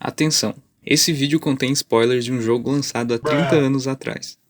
Atenção! Esse vídeo contém spoilers de um jogo lançado há 30 anos atrás.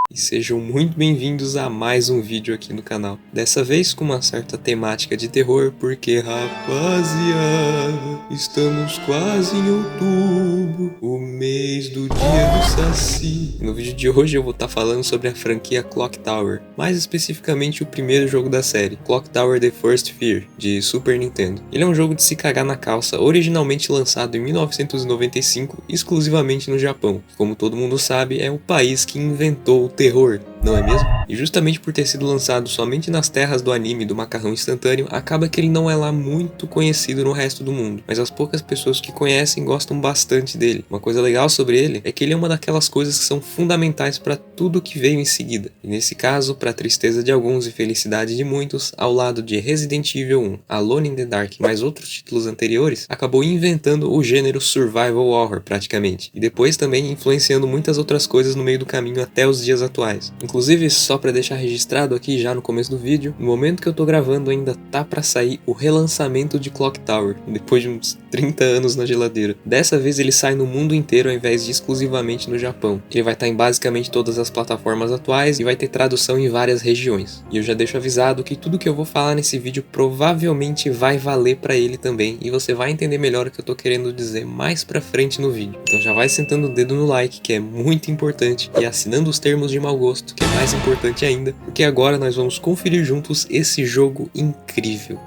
E sejam muito bem-vindos a mais um vídeo aqui no canal. Dessa vez com uma certa temática de terror, porque rapaziada, estamos quase em outubro, o mês do dia do Saci. E no vídeo de hoje eu vou estar falando sobre a franquia Clock Tower, mais especificamente o primeiro jogo da série, Clock Tower The First Fear, de Super Nintendo. Ele é um jogo de se cagar na calça, originalmente lançado em 1995, exclusivamente no Japão, que, como todo mundo sabe, é o país que inventou o terror, não é mesmo? E justamente por ter sido lançado somente nas terras do anime do macarrão instantâneo, acaba que ele não é lá muito conhecido no resto do mundo, mas as poucas pessoas que conhecem gostam bastante dele. Uma coisa legal sobre ele é que ele é uma daquelas coisas que são fundamentais para tudo que veio em seguida, e nesse caso, para tristeza de alguns e felicidade de muitos, ao lado de Resident Evil 1, Alone in the Dark e mais outros títulos anteriores, acabou inventando o gênero Survival Horror praticamente, e depois também influenciando muitas outras coisas no meio do caminho até os dias atuais. Inclusive, só para deixar registrado aqui já no começo do vídeo, no momento que eu tô gravando ainda tá para sair o relançamento de Clock Tower, depois de uns 30 anos na geladeira. Dessa vez ele sai no mundo inteiro ao invés de exclusivamente no Japão. Ele vai estar em basicamente todas as plataformas atuais e vai ter tradução em várias regiões. E eu já deixo avisado que tudo que eu vou falar nesse vídeo provavelmente vai valer para ele também, e você vai entender melhor o que eu tô querendo dizer mais pra frente no vídeo. Então já vai sentando o dedo no like, que é muito importante, e assinando os termos de mau gosto, que é mais importante ainda, porque agora nós vamos conferir juntos esse jogo incrível.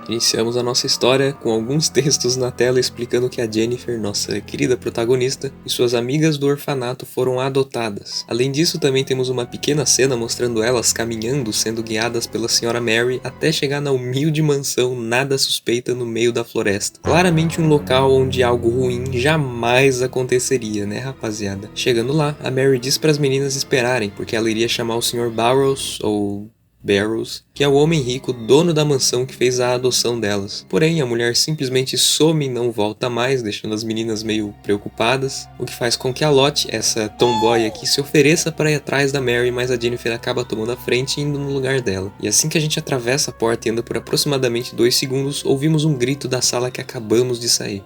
Iniciamos a nossa história com alguns textos na tela explicando que a Jennifer, nossa querida protagonista, e suas amigas do orfanato foram adotadas. Além disso, também temos uma pequena cena mostrando elas caminhando, sendo guiadas pela Sra. Mary até chegar na humilde mansão nada suspeita no meio da floresta. Claramente um local onde algo ruim jamais aconteceria, né, rapaziada? Chegando lá, a Mary diz para as meninas esperarem, porque ela iria chamar o Sr. Barrows, ou Barrows, que é o homem rico, dono da mansão que fez a adoção delas. Porém, a mulher simplesmente some e não volta mais, deixando as meninas meio preocupadas, o que faz com que a Lottie, essa tomboy aqui, se ofereça para ir atrás da Mary, mas a Jennifer acaba tomando a frente e indo no lugar dela. E assim que a gente atravessa a porta e anda por aproximadamente 2 segundos, ouvimos um grito da sala que acabamos de sair.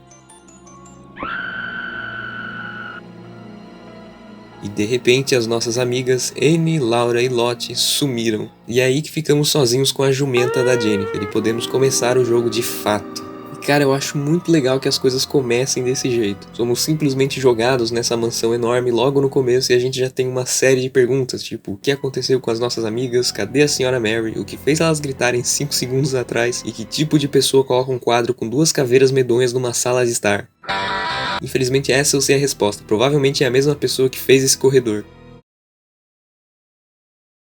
E de repente as nossas amigas Annie, Laura e Lottie sumiram. E é aí que ficamos sozinhos com a jumenta da Jennifer e podemos começar o jogo de fato. E cara, eu acho muito legal que as coisas comecem desse jeito. Somos simplesmente jogados nessa mansão enorme logo no começo e a gente já tem uma série de perguntas, tipo, o que aconteceu com as nossas amigas, cadê a Sra. Mary, o que fez elas gritarem 5 segundos atrás e que tipo de pessoa coloca um quadro com 2 caveiras medonhas numa sala de estar. Infelizmente essa eu sei a resposta, provavelmente é a mesma pessoa que fez esse corredor.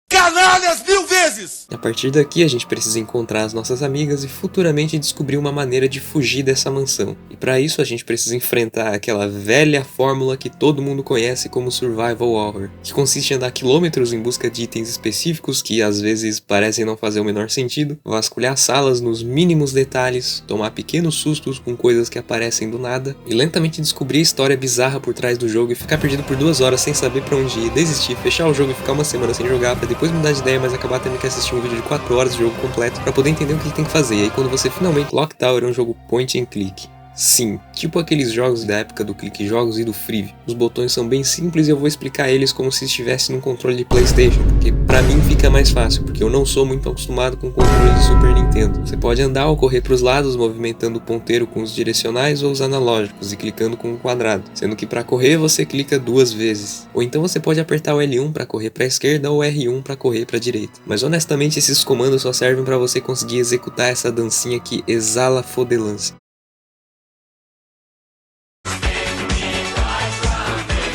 Canalhas 1000 vezes! A partir daqui a gente precisa encontrar as nossas amigas e futuramente descobrir uma maneira de fugir dessa mansão. E para isso a gente precisa enfrentar aquela velha fórmula que todo mundo conhece como Survival Horror, que consiste em andar quilômetros em busca de itens específicos que às vezes parecem não fazer o menor sentido, vasculhar salas nos mínimos detalhes, tomar pequenos sustos com coisas que aparecem do nada, e lentamente descobrir a história bizarra por trás do jogo e ficar perdido por 2 horas sem saber pra onde ir, desistir, fechar o jogo e ficar uma semana sem jogar pra depois mudar de ideia, mas acabar tendo que assistir um vídeo de 4 horas de jogo completo pra poder entender o que tem que fazer. E aí quando você finalmente... Clock Tower é um jogo point and click. Sim, tipo aqueles jogos da época do Clique Jogos e do Frive. Os botões são bem simples e eu vou explicar eles como se estivesse num controle de PlayStation, porque pra mim fica mais fácil, porque eu não sou muito acostumado com o controle de Super Nintendo. Você pode andar ou correr pros lados, movimentando o ponteiro com os direcionais ou os analógicos e clicando com o quadrado, sendo que pra correr você clica 2 vezes. Ou então você pode apertar o L1 pra correr pra esquerda ou o R1 pra correr pra direita. Mas honestamente esses comandos só servem pra você conseguir executar essa dancinha que exala fodelância.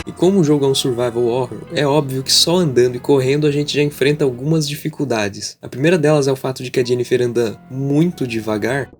E como o jogo é um survival horror, é óbvio que só andando e correndo a gente já enfrenta algumas dificuldades. A primeira delas é o fato de que a Jennifer anda muito devagar.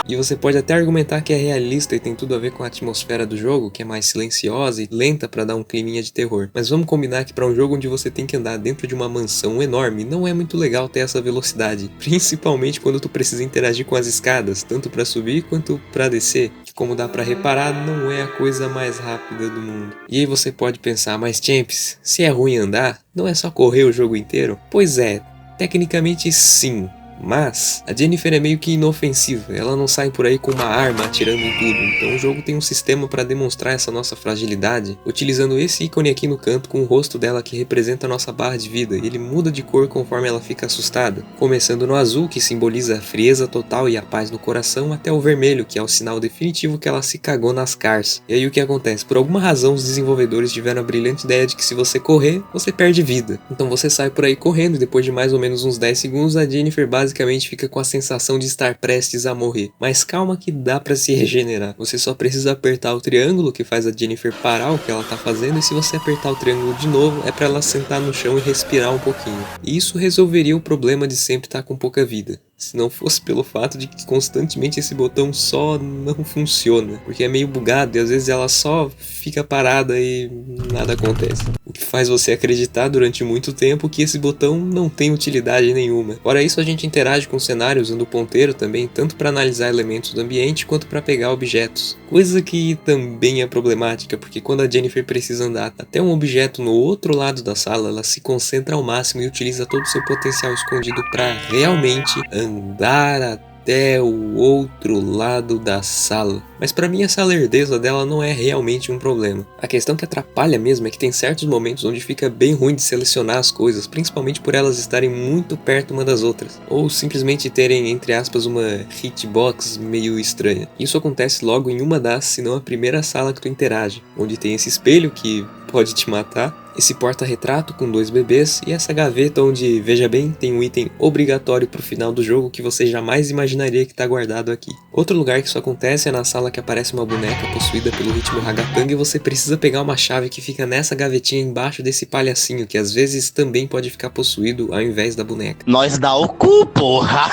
E você pode até argumentar que é realista e tem tudo a ver com a atmosfera do jogo, que é mais silenciosa e lenta pra dar um climinha de terror. Mas vamos combinar que pra um jogo onde você tem que andar dentro de uma mansão enorme, não é muito legal ter essa velocidade. Principalmente quando tu precisa interagir com as escadas, tanto pra subir quanto pra descer. Que como dá pra reparar, não é a coisa mais rápida do mundo. E aí você pode pensar, mas Champs, se é ruim andar, não é só correr o jogo inteiro? Pois é, tecnicamente sim. Mas a Jennifer é meio que inofensiva, ela não sai por aí com uma arma atirando em tudo, então o jogo tem um sistema para demonstrar essa nossa fragilidade, utilizando esse ícone aqui no canto com o rosto dela que representa a nossa barra de vida, e ele muda de cor conforme ela fica assustada, começando no azul, que simboliza a frieza total e a paz no coração, até o vermelho, que é o sinal definitivo que ela se cagou nas cars. E aí o que acontece? Por alguma razão os desenvolvedores tiveram a brilhante ideia de que se você correr, você perde vida. Então você sai por aí correndo e depois de mais ou menos uns 10 segundos a Jennifer basicamente fica com a sensação de estar prestes a morrer. Mas calma que dá pra se regenerar. Você só precisa apertar o triângulo que faz a Jennifer parar o que ela tá fazendo, e se você apertar o triângulo de novo é pra ela sentar no chão e respirar um pouquinho. E isso resolveria o problema de sempre estar com pouca vida. Se não fosse pelo fato de que constantemente esse botão só não funciona, porque é meio bugado e às vezes ela só fica parada e nada acontece. O que faz você acreditar durante muito tempo que esse botão não tem utilidade nenhuma. Fora isso, a gente interage com o cenário usando o ponteiro também, tanto para analisar elementos do ambiente quanto para pegar objetos. Coisa que também é problemática, porque quando a Jennifer precisa andar até um objeto no outro lado da sala, ela se concentra ao máximo e utiliza todo o seu potencial escondido para realmente andar até o outro lado da sala. Mas pra mim essa lerdeza dela não é realmente um problema. A questão que atrapalha mesmo é que tem certos momentos onde fica bem ruim de selecionar as coisas, principalmente por elas estarem muito perto uma das outras, ou simplesmente terem, entre aspas, uma hitbox meio estranha. Isso acontece logo em uma das, se não a primeira sala que tu interage, onde tem esse espelho que pode te matar, esse porta-retrato com 2 bebês e essa gaveta onde, veja bem, tem um item obrigatório pro final do jogo que você jamais imaginaria que tá guardado aqui. Outro lugar que isso acontece é na sala que aparece uma boneca possuída pelo ritmo ragatanga e você precisa pegar uma chave que fica nessa gavetinha embaixo desse palhacinho, que às vezes também pode ficar possuído ao invés da boneca. Nós dá o cu, porra!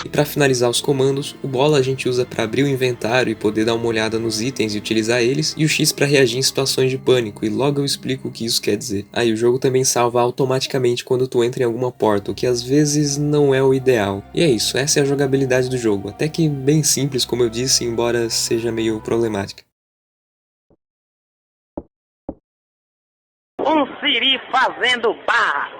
E para finalizar os comandos, o bola a gente usa para abrir o inventário e poder dar uma olhada nos itens e utilizar eles, e o X para reagir em situações de pânico, e logo eu explico o que isso quer dizer. Aí o jogo também salva automaticamente quando tu entra em alguma porta, o que às vezes não é o ideal. E é isso, essa é a jogabilidade do jogo, até que bem simples como eu disse, embora seja meio problemática. Um siri fazendo barra!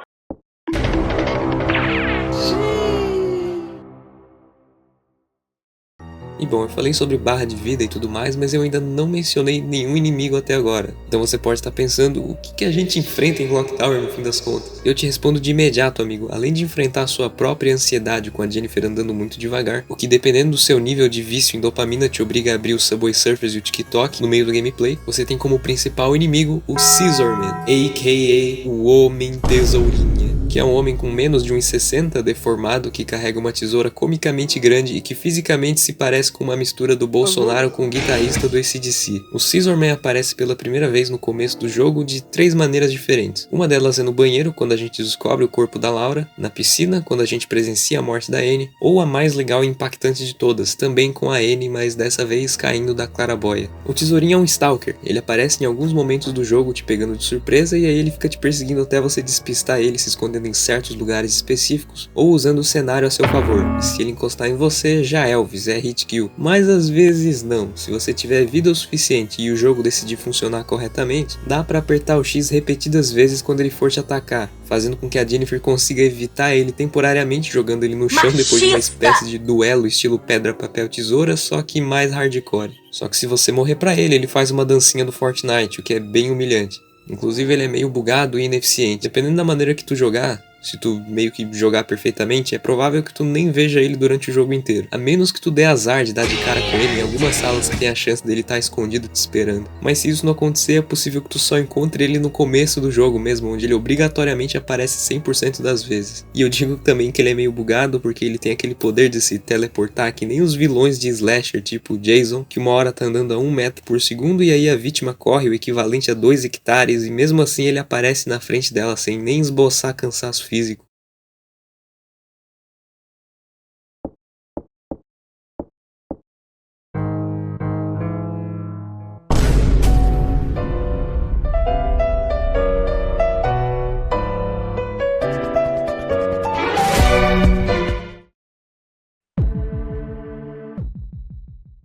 E bom, eu falei sobre barra de vida e tudo mais, mas eu ainda não mencionei nenhum inimigo até agora. Então você pode estar pensando, o que a gente enfrenta em Clock Tower no fim das contas? Eu te respondo de imediato, amigo. Além de enfrentar a sua própria ansiedade com a Jennifer andando muito devagar, o que dependendo do seu nível de vício em dopamina te obriga a abrir o Subway Surfers e o TikTok no meio do gameplay, você tem como principal inimigo o Scissorman, a.k.a. o Homem Tesourinha, que é um homem com menos de 1,60, deformado, que carrega uma tesoura comicamente grande e que fisicamente se parece com uma mistura do Bolsonaro com o guitarrista do AC/DC. O Scissorman aparece pela primeira vez no começo do jogo de 3 maneiras diferentes. Uma delas é no banheiro, quando a gente descobre o corpo da Laura, na piscina, quando a gente presencia a morte da Annie, ou a mais legal e impactante de todas, também com a Annie, mas dessa vez caindo da claraboia. O Tesourinho é um Stalker, ele aparece em alguns momentos do jogo te pegando de surpresa e aí ele fica te perseguindo até você despistar ele se escondendo batendo em certos lugares específicos ou usando o cenário a seu favor. E se ele encostar em você, já Elvis, é hit kill. Mas às vezes não. Se você tiver vida o suficiente e o jogo decidir funcionar corretamente, dá pra apertar o X repetidas vezes quando ele for te atacar, fazendo com que a Jennifer consiga evitar ele temporariamente, jogando ele no chão depois de uma espécie de duelo estilo pedra, papel, tesoura, só que mais hardcore. Só que se você morrer pra ele faz uma dancinha do Fortnite, o que é bem humilhante. Inclusive ele é meio bugado e ineficiente. Dependendo da maneira que tu jogar, se tu meio que jogar perfeitamente, é provável que tu nem veja ele durante o jogo inteiro. A menos que tu dê azar de dar de cara com ele em algumas salas que tem a chance dele estar escondido te esperando. Mas se isso não acontecer, é possível que tu só encontre ele no começo do jogo mesmo, onde ele obrigatoriamente aparece 100% das vezes. E eu digo também que ele é meio bugado porque ele tem aquele poder de se teleportar que nem os vilões de slasher, tipo Jason, que uma hora tá andando a 1 metro por segundo e aí a vítima corre o equivalente a 2 hectares e mesmo assim ele aparece na frente dela sem nem esboçar cansaço físico.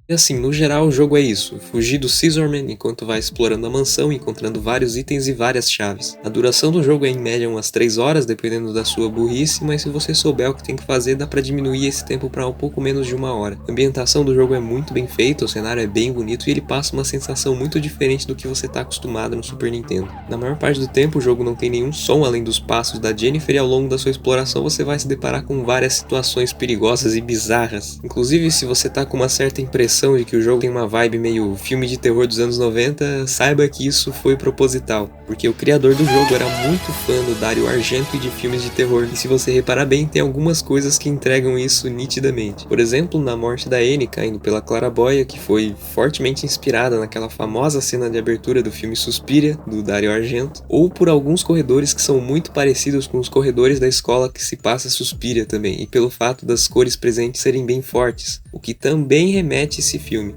E assim, no geral o jogo é isso, fugir do Scissorman enquanto vai explorando a mansão, encontrando vários itens e várias chaves. A duração do jogo é em média umas 3 horas, dependendo da sua burrice, mas se você souber o que tem que fazer, dá pra diminuir esse tempo pra um pouco menos de 1 hora. A ambientação do jogo é muito bem feita, o cenário é bem bonito e ele passa uma sensação muito diferente do que você tá acostumado no Super Nintendo. Na maior parte do tempo o jogo não tem nenhum som além dos passos da Jennifer e ao longo da sua exploração você vai se deparar com várias situações perigosas e bizarras. Inclusive, se você tá com uma certa impressão de que o jogo tem uma vibe meio filme de terror dos anos 90, saiba que isso foi proposital, porque o criador do jogo era muito fã do Dario Argento e de filmes de terror, e se você reparar bem, tem algumas coisas que entregam isso nitidamente. Por exemplo, na morte da Annie caindo pela claraboia, que foi fortemente inspirada naquela famosa cena de abertura do filme Suspiria, do Dario Argento, ou por alguns corredores que são muito parecidos com os corredores da escola que se passa Suspiria também, e pelo fato das cores presentes serem bem fortes, o que também remete esse filme.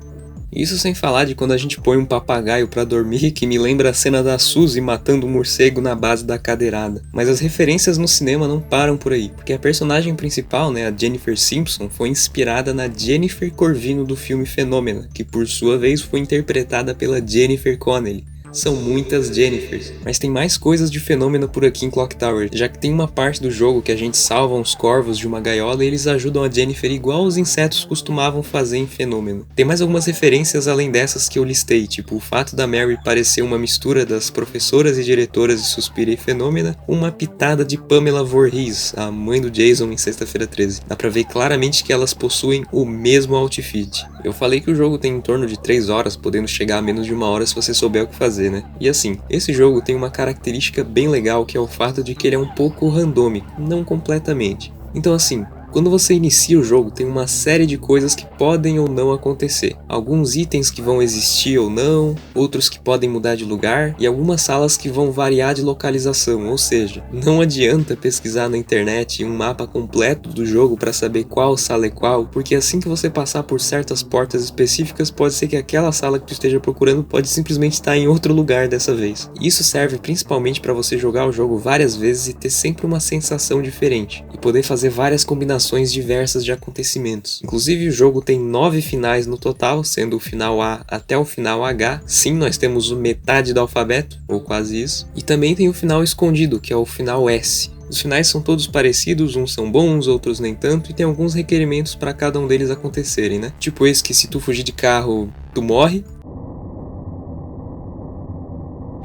Isso sem falar de quando a gente põe um papagaio pra dormir, que me lembra a cena da Suzy matando um morcego na base da cadeirada. Mas as referências no cinema não param por aí, porque a personagem principal, a Jennifer Simpson, foi inspirada na Jennifer Corvino do filme Fenômena, que por sua vez foi interpretada pela Jennifer Connelly. São muitas Jennifers, mas tem mais coisas de Fenômeno por aqui em Clock Tower, já que tem uma parte do jogo que a gente salva uns corvos de uma gaiola e eles ajudam a Jennifer igual os insetos costumavam fazer em Fenômeno. Tem mais algumas referências além dessas que eu listei, tipo o fato da Mary parecer uma mistura das professoras e diretoras de Suspiria e Fenômena, com uma pitada de Pamela Voorhees, a mãe do Jason em Sexta-feira 13. Dá pra ver claramente que elas possuem o mesmo outfit. Eu falei que o jogo tem em torno de 3 horas, podendo chegar a menos de 1 hora se você souber o que fazer. E assim, esse jogo tem uma característica bem legal que é o fato de que ele é um pouco randômico, não completamente. Então assim, quando você inicia o jogo, tem uma série de coisas que podem ou não acontecer. Alguns itens que vão existir ou não, outros que podem mudar de lugar, e algumas salas que vão variar de localização, ou seja, não adianta pesquisar na internet um mapa completo do jogo para saber qual sala é qual, porque assim que você passar por certas portas específicas, pode ser que aquela sala que tu esteja procurando pode simplesmente estar em outro lugar dessa vez. Isso serve principalmente para você jogar o jogo várias vezes e ter sempre uma sensação diferente, e poder fazer várias combinações diversas de acontecimentos. Inclusive o jogo tem 9 finais no total, sendo o final A até o final H. Sim, nós temos metade do alfabeto, ou quase isso. E também tem o final escondido, que é o final S. Os finais são todos parecidos, uns são bons, outros nem tanto, e tem alguns requerimentos para cada um deles acontecerem, né? Tipo esse que se tu fugir de carro, tu morre.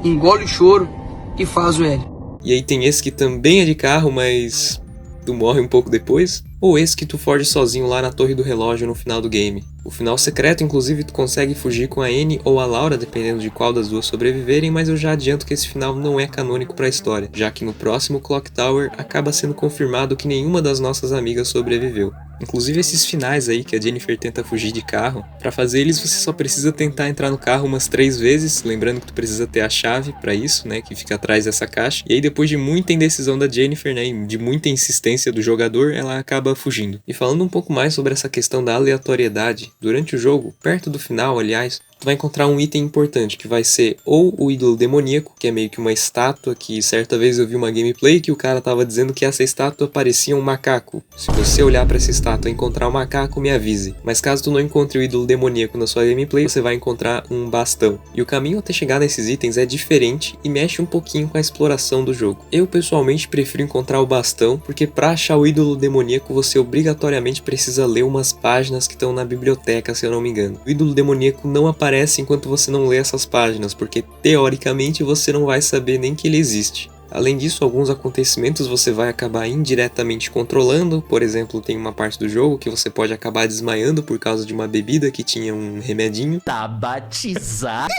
Engole o choro e faz o L. E aí tem esse que também é de carro, mas tu morre um pouco depois, ou esse que tu foge sozinho lá na torre do relógio no final do game. O final secreto, inclusive, tu consegue fugir com a Annie ou a Laura, dependendo de qual das duas sobreviverem, mas eu já adianto que esse final não é canônico para a história, já que no próximo Clock Tower acaba sendo confirmado que nenhuma das nossas amigas sobreviveu. Inclusive esses finais aí que a Jennifer tenta fugir de carro, pra fazer eles você só precisa tentar entrar no carro umas 3 vezes, lembrando que tu precisa ter a chave pra isso, que fica atrás dessa caixa, e aí depois de muita indecisão da Jennifer, e de muita insistência do jogador, ela acaba fugindo. E falando um pouco mais sobre essa questão da aleatoriedade, durante o jogo, perto do final aliás, tu vai encontrar um item importante, que vai ser ou o ídolo demoníaco, que é meio que uma estátua, que certa vez eu vi uma gameplay que o cara tava dizendo que essa estátua parecia um macaco. Se você olhar pra essa estátua e encontrar um macaco, me avise. Mas caso tu não encontre o ídolo demoníaco na sua gameplay, você vai encontrar um bastão. E o caminho até chegar nesses itens é diferente e mexe um pouquinho com a exploração do jogo. Eu pessoalmente prefiro encontrar o bastão, porque pra achar o ídolo demoníaco você obrigatoriamente precisa ler umas páginas que estão na biblioteca, se eu não me engano. O ídolo demoníaco não aparece enquanto você não lê essas páginas, porque teoricamente você não vai saber nem que ele existe. Além disso, alguns acontecimentos você vai acabar indiretamente controlando. Por exemplo, tem uma parte do jogo que você pode acabar desmaiando por causa de uma bebida que tinha um remedinho. Tá batizado.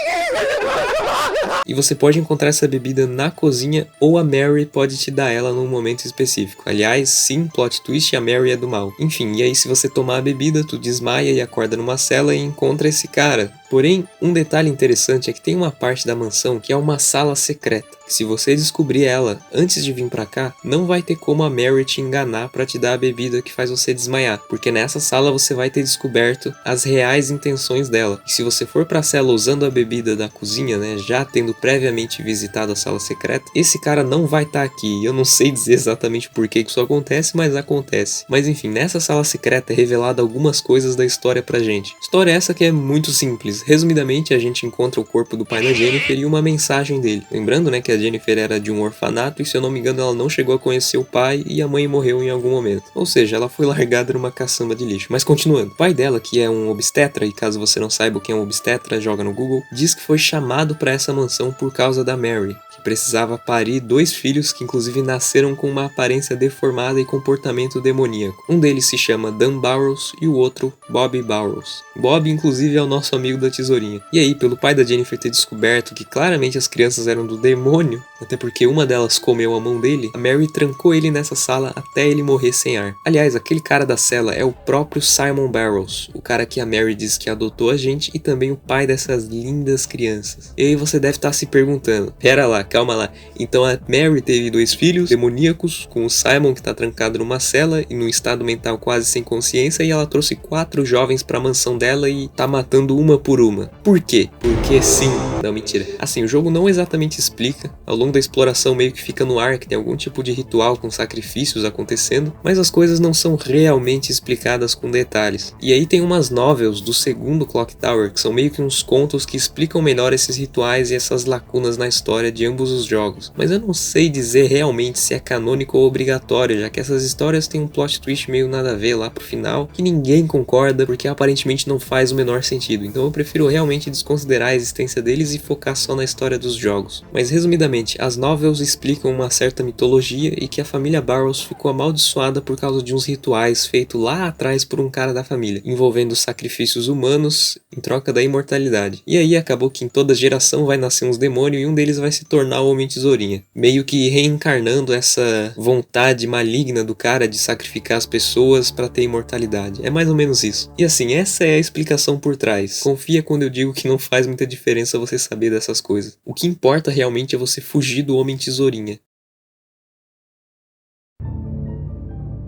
E você pode encontrar essa bebida na cozinha ou a Mary pode te dar ela num momento específico. Aliás, sim, plot twist, a Mary é do mal. Enfim, e aí se você tomar a bebida, tu desmaia e acorda numa cela e encontra esse cara. Porém, um detalhe interessante é que tem uma parte da mansão que é uma sala secreta, que se você descobrir ela antes de vir pra cá, não vai ter como a Mary te enganar pra te dar a bebida que faz você desmaiar, porque nessa sala você vai ter descoberto as reais intenções dela. E se você for pra cela usando a bebida da cozinha, né, já tendo previamente visitado a sala secreta, esse cara não vai estar aqui. Eu não sei dizer exatamente por que isso acontece, mas acontece. Mas enfim, nessa sala secreta é revelada algumas coisas da história pra gente. História essa que é muito simples. Resumidamente, a gente encontra o corpo do pai da Jennifer e uma mensagem dele. Lembrando, né, que a Jennifer era de um orfanato e, se eu não me engano, ela não chegou a conhecer o pai e a mãe morreu em algum momento. Ou seja, ela foi largada numa caçamba de lixo. Mas continuando, o pai dela, que é um obstetra, e caso você não saiba o que é um obstetra, joga no Google, diz que foi chamado para essa mansão por causa da Mary, que precisava parir 2 filhos que inclusive nasceram com uma aparência deformada e comportamento demoníaco. Um deles se chama Dan Burrows e o outro Bobby Burrows. Bob, inclusive, é o nosso amigo da tesourinha. E aí, pelo pai da Jennifer ter descoberto que claramente as crianças eram do demônio, até porque uma delas comeu a mão dele, a Mary trancou ele nessa sala até ele morrer sem ar. Aliás, aquele cara da cela é o próprio Simon Burrows, o cara que a Mary diz que adotou a gente e também o pai dessas lindas crianças. E aí você deve estar se perguntando, pera lá, calma lá, então a Mary teve 2 filhos demoníacos com o Simon que tá trancado numa cela e num estado mental quase sem consciência, e ela trouxe 4 jovens pra mansão dela e tá matando uma por uma. Por quê? Porque sim. Não, mentira. Assim, o jogo não exatamente explica. Ao longo da exploração meio que fica no ar que tem algum tipo de ritual com sacrifícios acontecendo, mas as coisas não são realmente explicadas com detalhes. E aí tem umas novels do segundo Clock Tower, que são meio que uns contos que explicam melhor esses rituais e essas lacunas na história de ambos os jogos. Mas eu não sei dizer realmente se é canônico ou obrigatório, já que essas histórias têm um plot twist meio nada a ver lá pro final, que ninguém concorda porque aparentemente não faz o menor sentido. Então eu prefiro realmente desconsiderar a existência deles e focar só na história dos jogos. Mas resumidamente, as novels explicam uma certa mitologia e que a família Burrows ficou amaldiçoada por causa de uns rituais feitos lá atrás por um cara da família, envolvendo sacrifícios humanos em troca da imortalidade. E aí acabou que em toda geração vai nascer uns demônios e um deles vai se tornar o Homem-Tesourinha, meio que reencarnando essa vontade maligna do cara de sacrificar as pessoas para ter imortalidade. É mais ou menos isso. E assim, essa é a explicação por trás. Confia quando eu digo que não faz muita diferença você saber dessas coisas. O que importa realmente é você fugir do Homem-Tesourinha.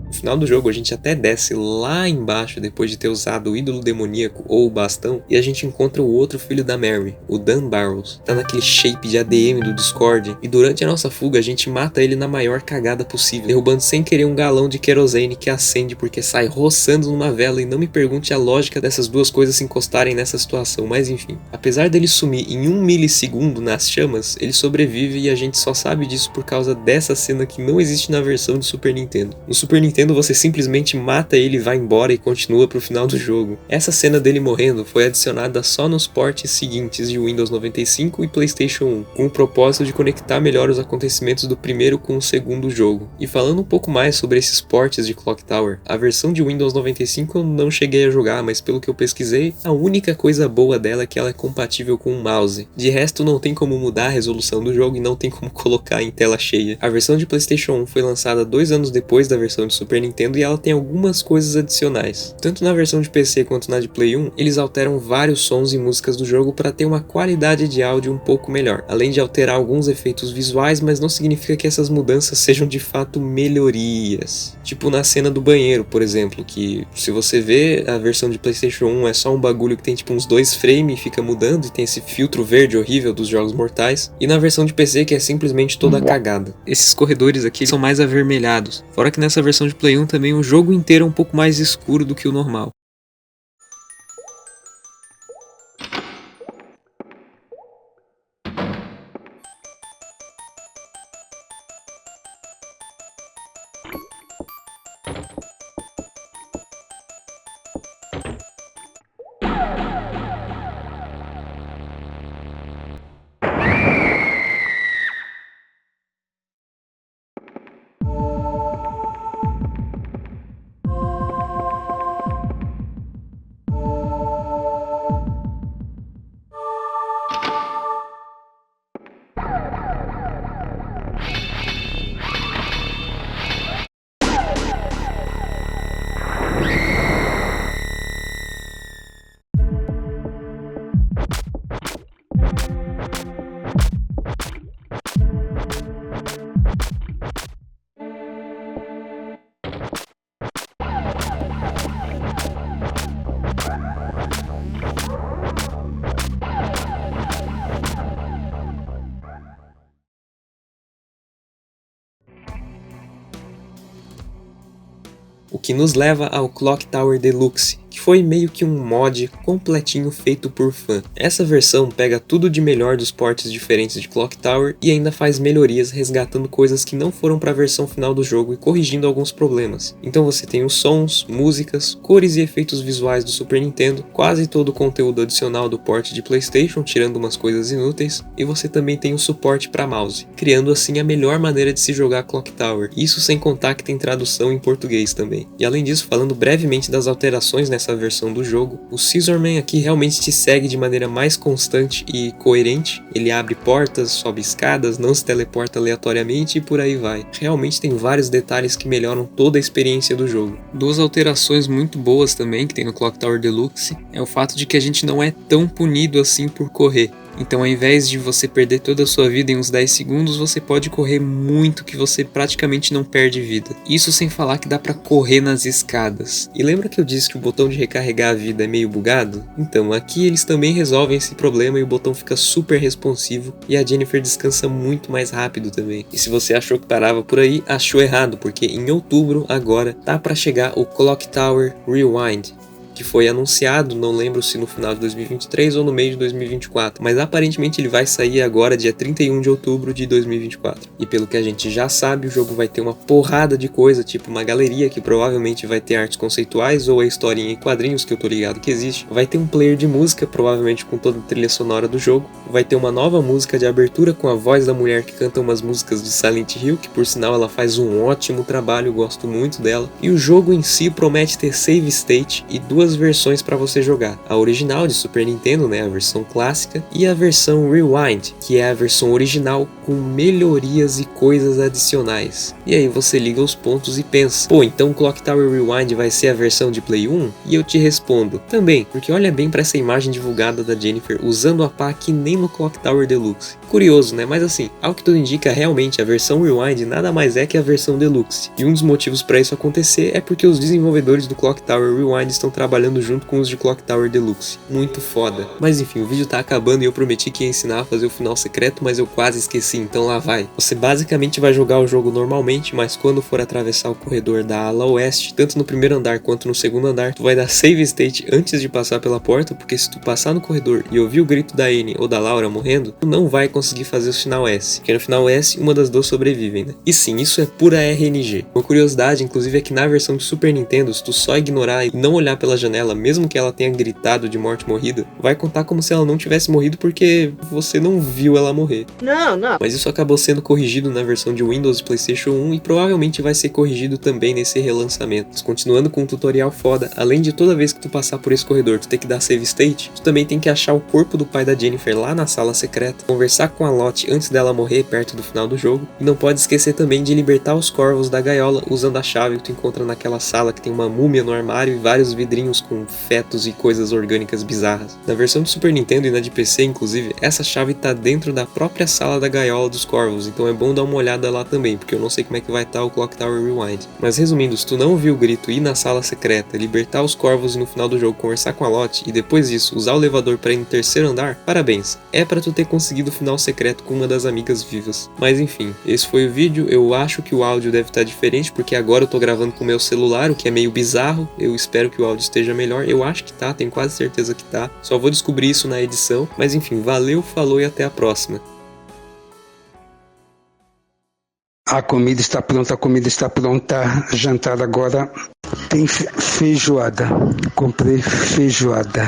No final do jogo a gente até desce lá embaixo depois de ter usado o ídolo demoníaco ou o bastão e a gente encontra o outro filho da Mary, o Dan Burrows. Tá naquele shape de ADM do Discord e durante a nossa fuga a gente mata ele na maior cagada possível, derrubando sem querer um galão de querosene que acende porque sai roçando numa vela, e não me pergunte a lógica dessas duas coisas se encostarem nessa situação, mas enfim. Apesar dele sumir em 1 milissegundo nas chamas, ele sobrevive e a gente só sabe disso por causa dessa cena que não existe na versão de Super Nintendo. No Super Nintendo você simplesmente mata ele, vai embora e continua pro final do jogo. Essa cena dele morrendo foi adicionada só nos ports seguintes de Windows 95 e PlayStation 1, com o propósito de conectar melhor os acontecimentos do primeiro com o segundo jogo. E falando um pouco mais sobre esses ports de Clock Tower, a versão de Windows 95 eu não cheguei a jogar, mas pelo que eu pesquisei, a única coisa boa dela é que ela é compatível com o mouse. De resto, não tem como mudar a resolução do jogo e não tem como colocar em tela cheia. A versão de PlayStation 1 foi lançada 2 anos depois da versão de Super Super Nintendo e ela tem algumas coisas adicionais. Tanto na versão de PC quanto na de Play 1, eles alteram vários sons e músicas do jogo para ter uma qualidade de áudio um pouco melhor, além de alterar alguns efeitos visuais, mas não significa que essas mudanças sejam de fato melhorias. Tipo na cena do banheiro, por exemplo, que se você vê a versão de PlayStation 1 é só um bagulho que tem tipo uns 2 frames e fica mudando e tem esse filtro verde horrível dos jogos mortais, e na versão de PC que é simplesmente toda cagada. Esses corredores aqui são mais avermelhados, fora que nessa versão de Play 1 também o jogo inteiro é um pouco mais escuro do que o normal. O que nos leva ao Clock Tower Deluxe, que foi meio que um mod completinho feito por fã. Essa versão pega tudo de melhor dos portes diferentes de Clock Tower e ainda faz melhorias resgatando coisas que não foram para a versão final do jogo e corrigindo alguns problemas. Então você tem os sons, músicas, cores e efeitos visuais do Super Nintendo, quase todo o conteúdo adicional do port de PlayStation, tirando umas coisas inúteis, e você também tem o suporte para mouse, criando assim a melhor maneira de se jogar Clock Tower, isso sem contar que tem tradução em português também. E além disso, falando brevemente das alterações nessa versão do jogo, o Scissorman aqui realmente te segue de maneira mais constante e coerente. Ele abre portas, sobe escadas, não se teleporta aleatoriamente e por aí vai. Realmente tem vários detalhes que melhoram toda a experiência do jogo. Duas alterações muito boas também que tem no Clock Tower Deluxe é o fato de que a gente não é tão punido assim por correr. Então, ao invés de você perder toda a sua vida em uns 10 segundos, você pode correr muito que você praticamente não perde vida. Isso sem falar que dá pra correr nas escadas. E lembra que eu disse que o botão de recarregar a vida é meio bugado? Então, aqui eles também resolvem esse problema e o botão fica super responsivo e a Jennifer descansa muito mais rápido também. E se você achou que parava por aí, achou errado, porque em outubro agora tá pra chegar o Clock Tower Rewind, que foi anunciado, não lembro se no final de 2023 ou no meio de 2024, mas aparentemente ele vai sair agora dia 31 de outubro de 2024. E pelo que a gente já sabe, o jogo vai ter uma porrada de coisa, tipo uma galeria que provavelmente vai ter artes conceituais ou a historinha em quadrinhos, que eu tô ligado que existe. Vai ter um player de música, provavelmente com toda a trilha sonora do jogo. Vai ter uma nova música de abertura com a voz da mulher que canta umas músicas de Silent Hill, que por sinal ela faz um ótimo trabalho, eu gosto muito dela. E o jogo em si promete ter save state e duas versões para você jogar, a original de Super Nintendo, né, a versão clássica, e a versão Rewind, que é a versão original com melhorias e coisas adicionais. E aí você liga os pontos e pensa, pô, então Clock Tower Rewind vai ser a versão de Play 1? E eu te respondo, também, porque olha bem para essa imagem divulgada da Jennifer usando a pá que nem no Clock Tower Deluxe. Curioso, né? Mas assim, ao que tudo indica, realmente a versão Rewind nada mais é que a versão Deluxe. E um dos motivos para isso acontecer é porque os desenvolvedores do Clock Tower Rewind estão trabalhando junto com os de Clock Tower Deluxe. Muito foda. Mas enfim, o vídeo tá acabando e eu prometi que ia ensinar a fazer o final secreto, mas eu quase esqueci, então lá vai. Você basicamente vai jogar o jogo normalmente, mas quando for atravessar o corredor da ala oeste, tanto no primeiro andar quanto no segundo andar, tu vai dar save state antes de passar pela porta, porque se tu passar no corredor e ouvir o grito da Annie ou da Laura morrendo, tu não vai conseguir fazer o final S, porque no final S uma das duas sobrevivem, né? E sim, isso é pura RNG. Uma curiosidade, inclusive, é que na versão de Super Nintendo, se tu só ignorar e não olhar pela janela janela, mesmo que ela tenha gritado de morte morrida, vai contar como se ela não tivesse morrido porque você não viu ela morrer. Não. Mas isso acabou sendo corrigido na versão de Windows e PlayStation 1 e provavelmente vai ser corrigido também nesse relançamento. Mas continuando com um tutorial foda, além de toda vez que tu passar por esse corredor tu ter que dar save state, tu também tem que achar o corpo do pai da Jennifer lá na sala secreta, conversar com a Lottie antes dela morrer perto do final do jogo, e não pode esquecer também de libertar os corvos da gaiola usando a chave que tu encontra naquela sala que tem uma múmia no armário e vários vidrinhos com fetos e coisas orgânicas bizarras. Na versão do Super Nintendo e na de PC, inclusive, essa chave tá dentro da própria sala da gaiola dos corvos, então é bom dar uma olhada lá também, porque eu não sei como é que vai estar o Clock Tower Rewind. Mas resumindo, se tu não ouviu o grito, ir na sala secreta, libertar os corvos e no final do jogo conversar com a Lottie e depois disso usar o elevador para ir no terceiro andar, parabéns, é pra tu ter conseguido o final secreto com uma das amigas vivas. Mas enfim, esse foi o vídeo. Eu acho que o áudio deve estar diferente, porque agora eu tô gravando com o meu celular, o que é meio bizarro. Eu espero que o áudio esteja melhor, eu acho que tá, tenho quase certeza que tá, só vou descobrir isso na edição. Mas enfim, valeu, falou e até a próxima. A comida está pronta. Jantar agora tem feijoada. Comprei feijoada.